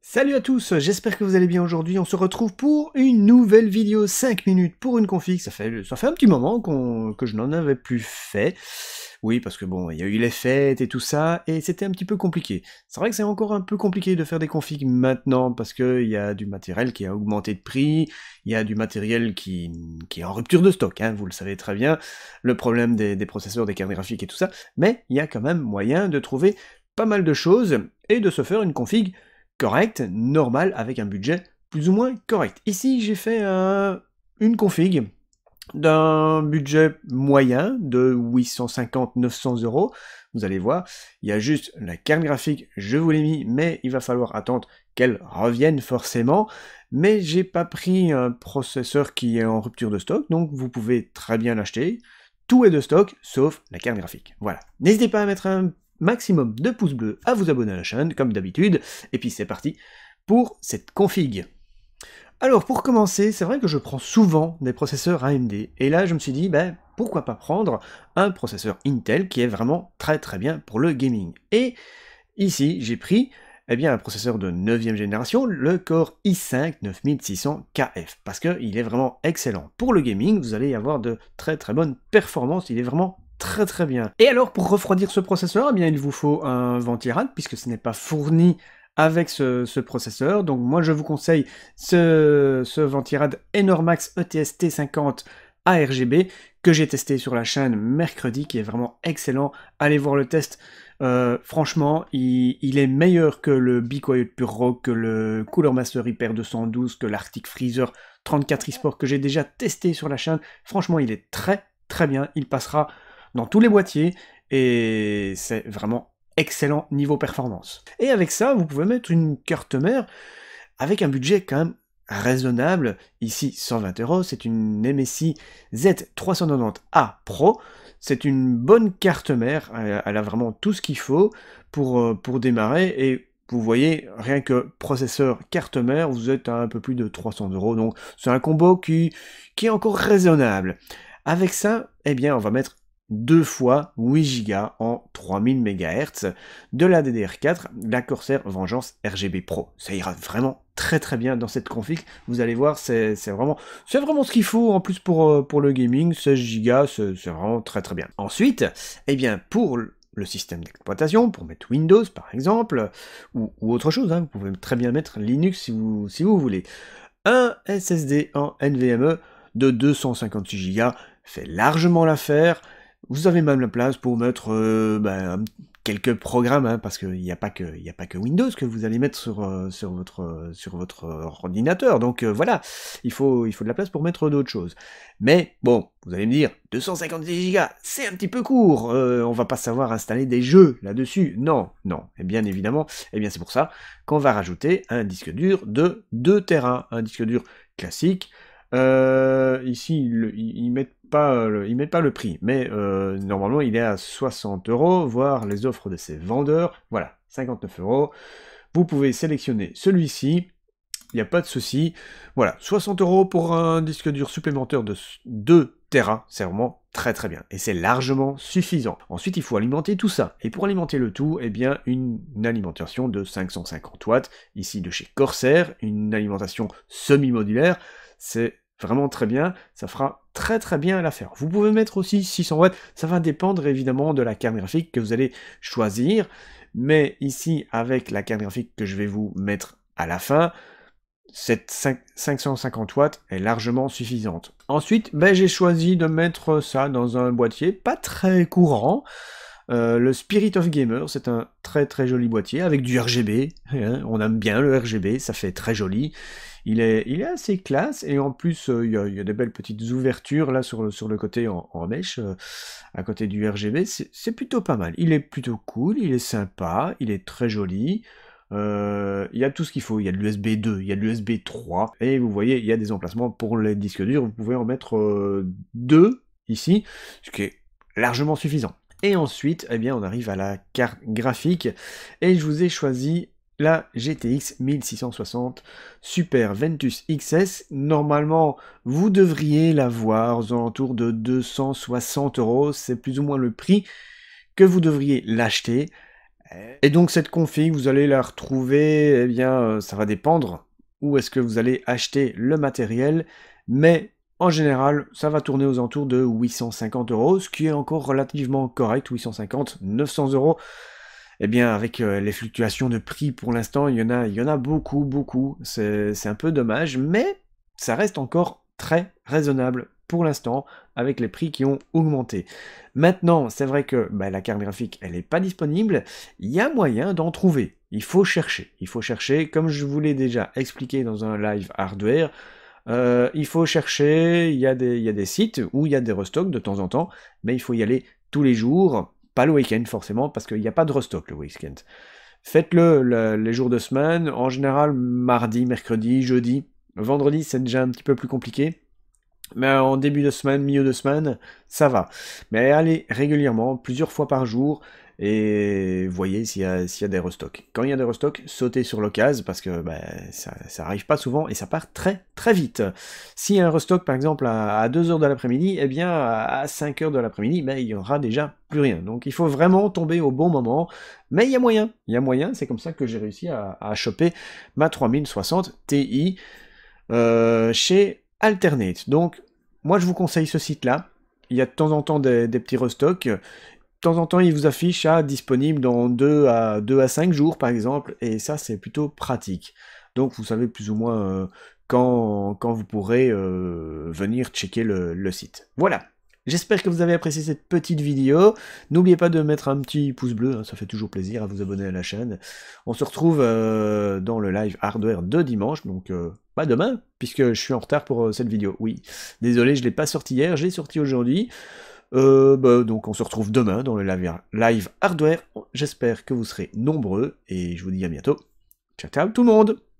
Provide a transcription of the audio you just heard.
Salut à tous, j'espère que vous allez bien aujourd'hui. On se retrouve pour une nouvelle vidéo 5 minutes pour une config. Ça fait un petit moment que je n'en avais plus fait. Oui, parce que bon, il y a eu les fêtes et tout ça, et c'était un petit peu compliqué. C'est vrai que c'est encore un peu compliqué de faire des configs maintenant, parce qu'il y a du matériel qui a augmenté de prix, il y a du matériel qui est en rupture de stock, hein, vous le savez très bien, le problème des processeurs, des cartes graphiques et tout ça, mais il y a quand même moyen de trouver pas mal de choses, et de se faire une config correct, normal, avec un budget plus ou moins correct. Ici, j'ai fait une config d'un budget moyen de 850-900 €. Vous allez voir, il y a juste la carte graphique, je vous l'ai mis, mais il va falloir attendre qu'elle revienne forcément. Mais j'ai pas pris un processeur qui est en rupture de stock, donc vous pouvez très bien l'acheter. Tout est de stock, sauf la carte graphique. Voilà. N'hésitez pas à mettre un maximum de pouces bleus, à vous abonner à la chaîne, comme d'habitude, et puis c'est parti pour cette config. Alors pour commencer, c'est vrai que je prends souvent des processeurs AMD, et là je me suis dit, ben, pourquoi pas prendre un processeur Intel qui est vraiment très très bien pour le gaming. Et ici j'ai pris un processeur de 9e génération, le Core i5 9600KF, parce qu'il est vraiment excellent. Pour le gaming, vous allez avoir de très très bonnes performances, il est vraiment très très bien. Et alors pour refroidir ce processeur, il vous faut un ventirad, puisque ce n'est pas fourni avec ce processeur, donc moi je vous conseille ce ventirad Enormax ETS T50 ARGB, que j'ai testé sur la chaîne mercredi, qui est vraiment excellent. Allez voir le test, franchement, il est meilleur que le Be Quiet Pure Rock, que le Cooler Master Hyper 212, que l'Arctic Freezer 34 eSport que j'ai déjà testé sur la chaîne. Franchement, il est très très bien, il passera dans tous les boîtiers, et c'est vraiment excellent niveau performance. Et avec ça, vous pouvez mettre une carte mère avec un budget quand même raisonnable. Ici, 120 €, c'est une MSI Z390A Pro. C'est une bonne carte mère, elle a vraiment tout ce qu'il faut pour démarrer, et vous voyez, rien que processeur, carte mère, vous êtes à un peu plus de 300 €, donc c'est un combo qui est encore raisonnable. Avec ça, on va mettre 2 fois 8 Go en 3000 MHz de la DDR4, la Corsair Vengeance RGB Pro. Ça ira vraiment très très bien dans cette config, vous allez voir, c'est vraiment ce qu'il faut en plus pour le gaming. 16 Go, c'est vraiment très très bien. Ensuite, pour le système d'exploitation, pour mettre Windows par exemple, ou autre chose, hein, vous pouvez très bien mettre Linux si vous voulez. Un SSD en NVMe de 256 Go fait largement l'affaire. Vous avez même la place pour mettre quelques programmes, hein, parce qu'il n'y a pas que Windows que vous allez mettre sur votre ordinateur. Donc voilà, il faut de la place pour mettre d'autres choses. Mais bon, vous allez me dire, 256 Go, c'est un petit peu court, on va pas savoir installer des jeux là-dessus. Non, non, et bien évidemment, c'est pour ça qu'on va rajouter un disque dur de 2 Tera, un disque dur classique. Ici, ils mettent pas le prix, mais normalement il est à 60 €, voire les offres de ces vendeurs, voilà, 59 €. Vous pouvez sélectionner celui-ci, il n'y a pas de souci. Voilà, 60 € pour un disque dur supplémentaire de 2 Tera, c'est vraiment très très bien, et c'est largement suffisant. Ensuite, il faut alimenter tout ça, et pour alimenter le tout, une alimentation de 550 watts, ici de chez Corsair, une alimentation semi-modulaire, c'est vraiment très bien, ça fera très très bien l'affaire. Vous pouvez mettre aussi 600 watts, ça va dépendre évidemment de la carte graphique que vous allez choisir, mais ici, avec la carte graphique que je vais vous mettre à la fin, cette 550 watts est largement suffisante. Ensuite, j'ai choisi de mettre ça dans un boîtier pas très courant, le Spirit of Gamer, c'est un très très joli boîtier avec du RGB, hein, on aime bien le RGB, ça fait très joli. Il est assez classe, et en plus il y a des belles petites ouvertures là sur le côté en mèche, à côté du RGB, c'est plutôt pas mal. Il est plutôt cool, il est sympa, il est très joli. Il y a tout ce qu'il faut, il y a de l'USB 2, il y a de l'USB 3, et vous voyez, il y a des emplacements pour les disques durs, vous pouvez en mettre 2 ici, ce qui est largement suffisant. Et ensuite, on arrive à la carte graphique, et je vous ai choisi la GTX 1660 Super Ventus XS. Normalement, vous devriez l'avoir aux alentours de 260 €, c'est plus ou moins le prix que vous devriez l'acheter. Et donc cette config, vous allez la retrouver, eh bien, ça va dépendre où est-ce que vous allez acheter le matériel, mais en général, ça va tourner aux alentours de 850 €, ce qui est encore relativement correct, 850, 900 €. Eh bien, avec les fluctuations de prix pour l'instant, il y en a beaucoup. C'est un peu dommage, mais ça reste encore très raisonnable pour l'instant, avec les prix qui ont augmenté. Maintenant, c'est vrai que la carte graphique, elle n'est pas disponible. Il y a moyen d'en trouver. Il faut chercher. Il faut chercher, comme je vous l'ai déjà expliqué dans un live hardware, il faut chercher, il y a des sites où il y a des restocks de temps en temps, mais il faut y aller tous les jours, pas le week-end forcément, parce qu'il n'y a pas de restock le week-end. Faites-le les jours de semaine, en général mardi, mercredi, jeudi. Vendredi, c'est déjà un petit peu plus compliqué. Mais en début de semaine, milieu de semaine, ça va. Mais allez régulièrement, plusieurs fois par jour, et voyez s'il y a des restocks. Quand il y a des restocks, sautez sur l'occasion, parce que ça arrive pas souvent, et ça part très vite. S'il y a un restock, par exemple, à 2h de l'après-midi, eh bien, à 5h de l'après-midi, il y aura déjà plus rien. Donc il faut vraiment tomber au bon moment, mais il y a moyen, c'est comme ça que j'ai réussi à choper ma 3060 Ti chez Alternate. Donc, moi je vous conseille ce site-là. Il y a de temps en temps des petits restocks. De temps en temps, il vous affiche disponible dans 2 à 5 jours, par exemple, et ça, c'est plutôt pratique. Donc, vous savez plus ou moins quand vous pourrez venir checker le site. Voilà. J'espère que vous avez apprécié cette petite vidéo. N'oubliez pas de mettre un petit pouce bleu, ça fait toujours plaisir à vous abonner à la chaîne. On se retrouve dans le live hardware de dimanche, donc demain, puisque je suis en retard pour cette vidéo. Oui, désolé, je ne l'ai pas sorti hier, je l'ai sorti aujourd'hui. Donc on se retrouve demain dans le live hardware. J'espère que vous serez nombreux, et je vous dis à bientôt. Ciao ciao tout le monde!